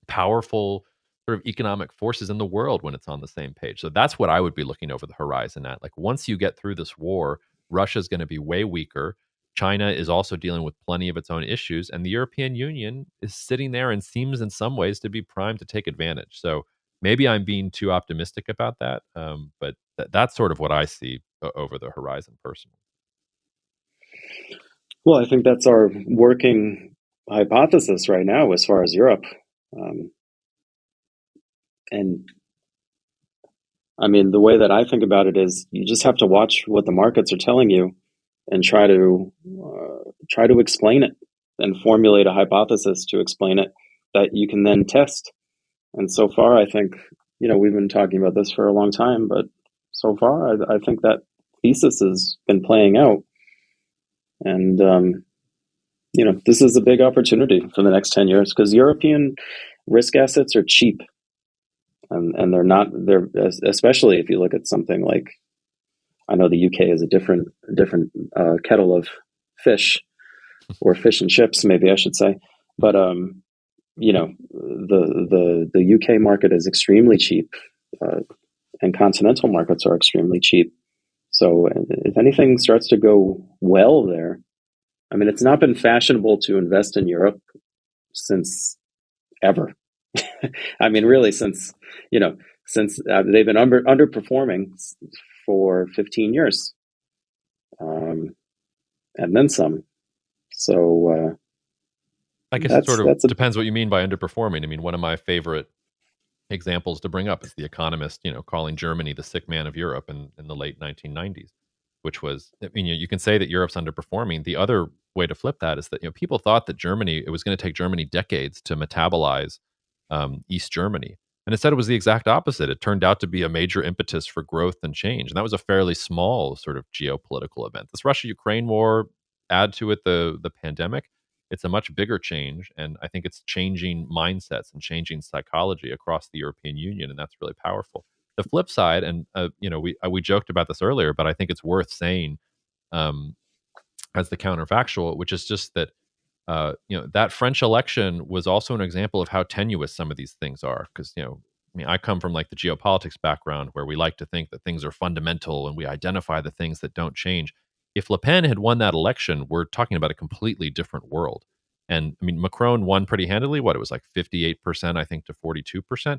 powerful sort of economic forces in the world when it's on the same page. So that's what I would be looking over the horizon at. Like once you get through this war, Russia's going to be way weaker. China is also dealing with plenty of its own issues, and the European Union is sitting there and seems in some ways to be primed to take advantage. So maybe I'm being too optimistic about that, but that's sort of what I see over the horizon personally. Well, I think that's our working hypothesis right now as far as Europe. Um, and I mean, the way that I think about it is you just have to watch what the markets are telling you and try to explain it and formulate a hypothesis to explain it that you can then test. And so far, I think, we've been talking about this for a long time, but so far, I think that thesis has been playing out. And, this is a big opportunity for the next 10 years because European risk assets are cheap. And they're especially if you look at something like, I know the UK is a different kettle of fish, or fish and chips, maybe I should say. But, the UK market is extremely cheap, and continental markets are extremely cheap. So if anything starts to go well there, I mean, it's not been fashionable to invest in Europe since ever. I mean, really, since they've been underperforming for 15 years. and then some. So I guess it sort of depends what you mean by underperforming. I mean, one of my favorite examples to bring up is The Economist, calling Germany the sick man of Europe in the late 1990s, which was, I mean, you can say that Europe's underperforming. The other way to flip that is that, people thought that it was going to take Germany decades to metabolize East Germany. And instead, it was the exact opposite. It turned out to be a major impetus for growth and change. And that was a fairly small sort of geopolitical event. This Russia-Ukraine war, add to it the pandemic, it's a much bigger change. And I think it's changing mindsets and changing psychology across the European Union. And that's really powerful. The flip side, and we joked about this earlier, but I think it's worth saying as the counterfactual, which is just that that French election was also an example of how tenuous some of these things are. Because I come from like the geopolitics background where we like to think that things are fundamental and we identify the things that don't change. If Le Pen had won that election, we're talking about a completely different world. And I mean, Macron won pretty handily. It was like 58%, I think, to 42%.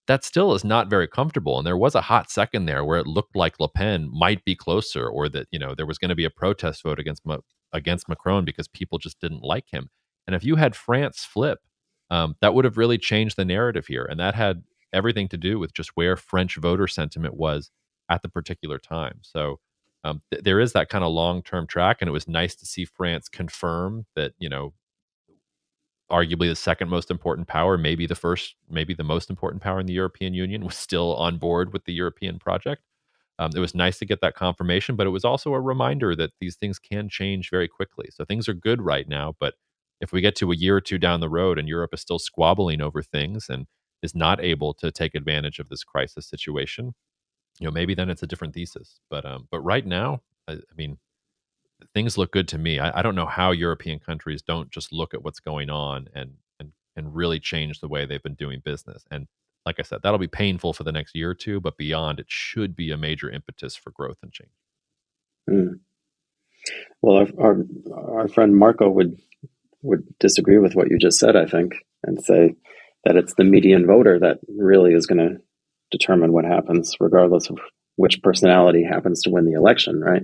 That still is not very comfortable. And there was a hot second there where it looked like Le Pen might be closer, or that there was going to be a protest vote against Macron because people just didn't like him. And if you had France flip, that would have really changed the narrative here. And that had everything to do with just where French voter sentiment was at the particular time. So there is that kind of long-term track, and it was nice to see France confirm that arguably the second most important power, maybe the most important power in the European Union, was still on board with the European project. It was nice to get that confirmation, but it was also a reminder that these things can change very quickly. So things are good right now, but if we get to a year or two down the road and Europe is still squabbling over things and is not able to take advantage of this crisis situation, maybe then it's a different thesis. But right now, I mean, things look good to me. I don't know how European countries don't just look at what's going on and really change the way they've been doing business. And like I said, that'll be painful for the next year or two, but beyond, it should be a major impetus for growth and change. Mm. Well, our friend Marco would disagree with what you just said, I think, and say that it's the median voter that really is going to determine what happens, regardless of which personality happens to win the election, right?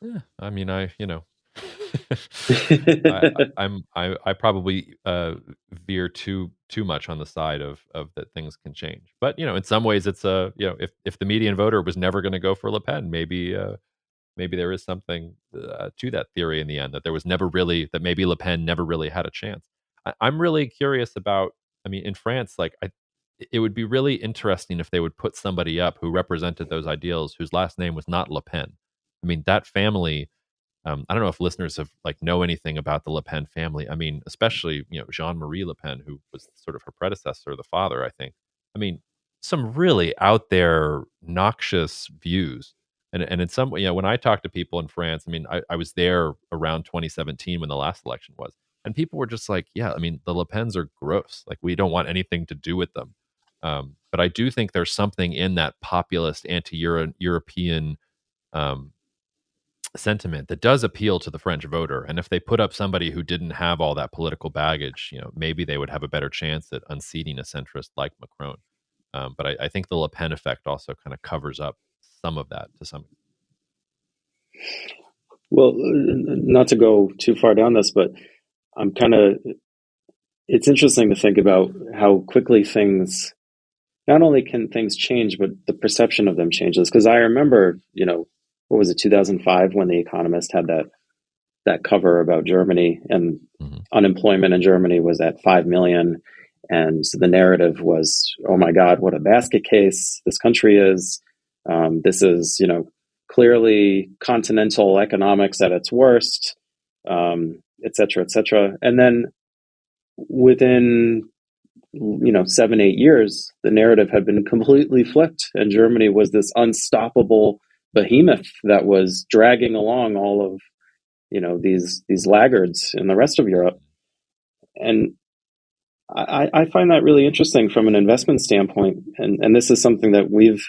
Yeah, I mean, I probably veer too much on the side of that things can change. But in some ways, it's if the median voter was never going to go for Le Pen, maybe there is something to that theory in the end, that there was never really, that maybe Le Pen never really had a chance. I'm really curious about. I mean, in France, it would be really interesting if they would put somebody up who represented those ideals, whose last name was not Le Pen. I mean, that family. I don't know if listeners have know anything about the Le Pen family. I mean, especially Jean-Marie Le Pen, who was sort of her predecessor, the father, I think. I mean, some really out there noxious views, and in some way, when I talk to people in France, I mean, I was there around 2017 when the last election was, and people were just like, yeah, I mean, the Le Pens are gross. Like, we don't want anything to do with them. But I do think there's something in that populist, anti-European sentiment that does appeal to the French voter. And if they put up somebody who didn't have all that political baggage, maybe they would have a better chance at unseating a centrist like Macron. But I think the Le Pen effect also kind of covers up some of that to some extent. Well, not to go too far down this, but it's interesting to think about how quickly not only can things change, but the perception of them changes. Because I remember, what was it, 2005, when The Economist had that cover about Germany, and unemployment in Germany was at 5 million. And so the narrative was, oh my God, what a basket case this country is. This is, clearly continental economics at its worst, et cetera, et cetera. And then within 7-8 years, the narrative had been completely flipped, and Germany was this unstoppable behemoth that was dragging along all of these laggards in the rest of Europe. And I find that really interesting from an investment standpoint, and this is something that we've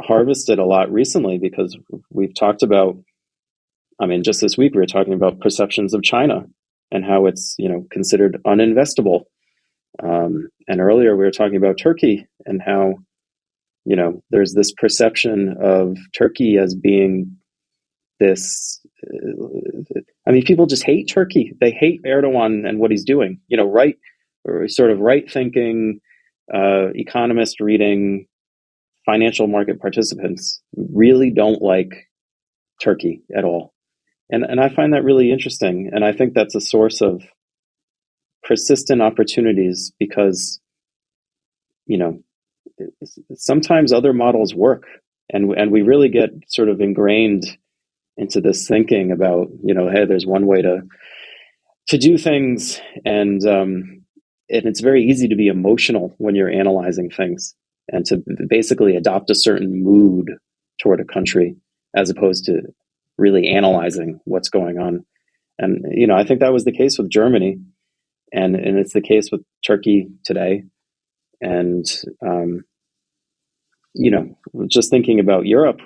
harvested a lot recently, because we've talked about, I mean, just this week we were talking about perceptions of China and how it's considered uninvestable. And earlier we were talking about Turkey and how, there's this perception of Turkey as being this. People just hate Turkey. They hate Erdogan and what he's doing. Right thinking, economist reading, financial market participants really don't like Turkey at all. And I find that really interesting. And I think that's a source of persistent opportunities because, sometimes other models work, and we really get sort of ingrained into this thinking about, hey, there's one way to do things, and it's very easy to be emotional when you're analyzing things and to basically adopt a certain mood toward a country as opposed to really analyzing what's going on. And I think that was the case with Germany, and it's the case with Turkey today. And just thinking about Europe,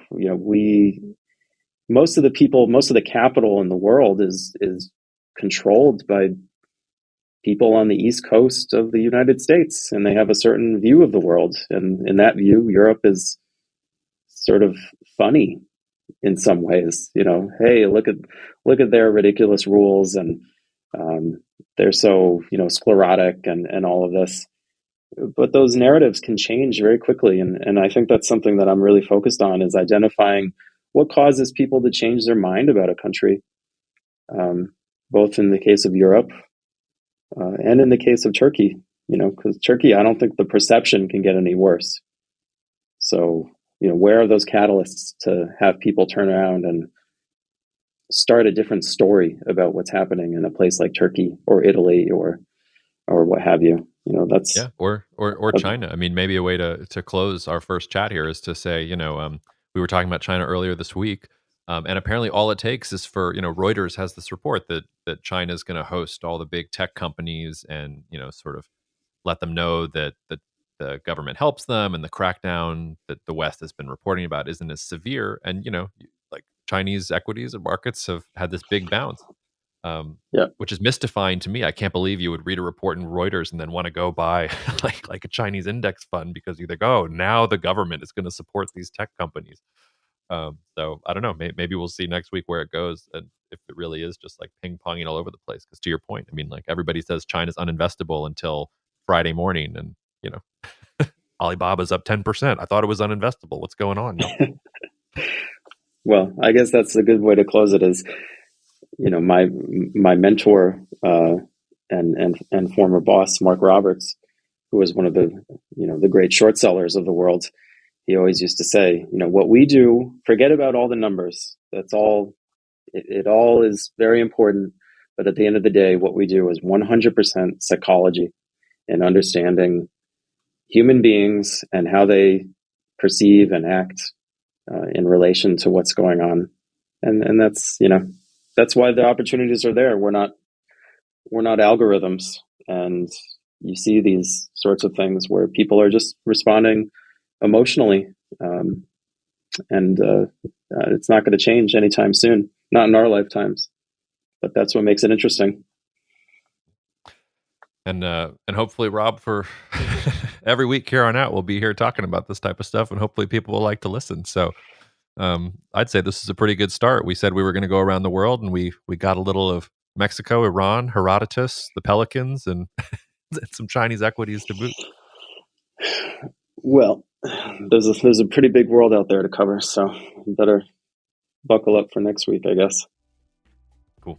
most of the capital in the world is controlled by people on the East Coast of the United States, and they have a certain view of the world. And in that view, Europe is sort of funny in some ways. Hey, look at their ridiculous rules, and they're so sclerotic and all of this. But those narratives can change very quickly, and I think that's something that I'm really focused on, is identifying what causes people to change their mind about a country, both in the case of Europe and in the case of Turkey. Because Turkey, I don't think the perception can get any worse. So, where are those catalysts to have people turn around and start a different story about what's happening in a place like Turkey or Italy or what have you? That's or China. Maybe a way to close our first chat here is to say, we were talking about China earlier this week, and apparently all it takes is for Reuters has this report that China is going to host all the big tech companies and sort of let them know that the government helps them, and the crackdown that the West has been reporting about isn't as severe. And like Chinese equities and markets have had this big bounce. Which is mystifying to me. I can't believe you would read a report in Reuters and then want to go buy like a Chinese index fund because you think, oh, now the government is going to support these tech companies. So I don't know. Maybe we'll see next week where it goes, and if it really is just like ping ponging all over the place. Because to your point, like everybody says China's uninvestable until Friday morning, and Alibaba's up 10%. I thought it was uninvestable. What's going on? Well, I guess that's a good way to close it. Is my mentor and former boss, Mark Roberts, who was one of the great short sellers of the world, he always used to say, what we do, forget about all the numbers. That's all. It all is very important, but at the end of the day, what we do is 100% psychology and understanding human beings and how they perceive and act in relation to what's going on, and that's that's why the opportunities are there. We're not algorithms, and you see these sorts of things where people are just responding emotionally, and it's not going to change anytime soon, not in our lifetimes. But that's what makes it interesting. And hopefully, Rob, for every week here on out, we'll be here talking about this type of stuff, and hopefully people will like to listen. So I'd say this is a pretty good start. We said we were going to go around the world, and we got a little of Mexico, Iran, Herodotus, the Pelicans, and some Chinese equities to boot. Well, there's a pretty big world out there to cover, so you better buckle up for next week, I guess. Cool.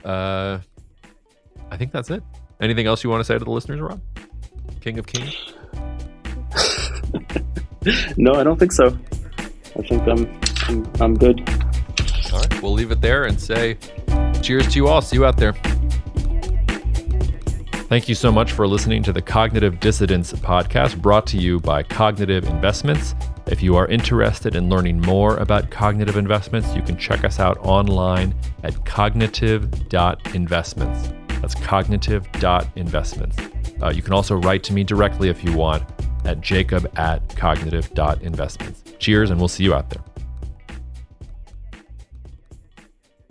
I think that's it. Anything else you want to say to the listeners, Rob? King of Kings? No, I don't think so. I think I'm good. All right, we'll leave it there and say cheers to you all. See you out there. Thank you so much for listening to the Cognitive Dissidence podcast, brought to you by Cognitive Investments. If you are interested in learning more about cognitive investments, you can check us out online at cognitive.investments. That's cognitive.investments. You can also write to me directly if you want at jacob@cognitive.investments. Cheers, and we'll see you out there.